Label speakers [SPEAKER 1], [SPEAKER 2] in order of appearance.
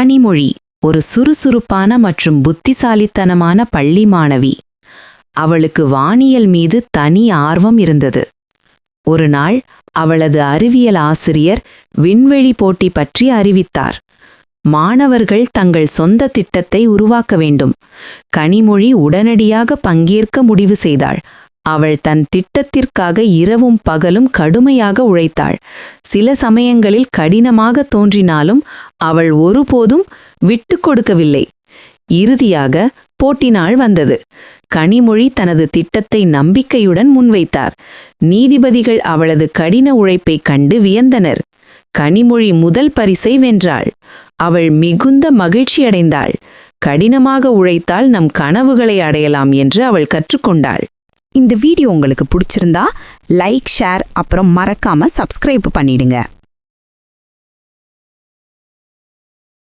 [SPEAKER 1] கனிமொழி ஒரு சுறுசுறுப்பான மற்றும் புத்திசாலித்தனமான பள்ளி மாணவி. அவளுக்கு வானியல் மீது தனி ஆர்வம் இருந்தது. ஒரு நாள் அவளது அறிவியல் ஆசிரியர் விண்வெளி போட்டி பற்றி அறிவித்தார். மாணவர்கள் தங்கள் சொந்த திட்டத்தை உருவாக்க வேண்டும். கனிமொழி உடனடியாக பங்கேற்க முடிவு செய்தாள். அவள் தன் திட்டத்திற்காக இரவும் பகலும் கடுமையாக உழைத்தாள். சில சமயங்களில் கடினமாக தோன்றினாலும் அவள் ஒருபோதும் விட்டு கொடுக்கவில்லை. இறுதியாக போட்டி நாள் வந்தது. கனிமொழி தனது திட்டத்தை நம்பிக்கையுடன் முன்வைத்தார். நீதிபதிகள் அவளது கடின உழைப்பைக் கண்டு வியந்தனர். கனிமொழி முதல் பரிசை வென்றாள். அவள் மிகுந்த மகிழ்ச்சியடைந்தாள். கடினமாக உழைத்தால் நம் கனவுகளை அடையலாம் என்று அவள் கற்றுக்கொண்டாள்.
[SPEAKER 2] இந்த வீடியோ உங்களுக்கு பிடிச்சிருந்தா லைக், ஷேர், அப்புறம் மறக்காம சப்ஸ்கிரைப் பண்ணிடுங்க.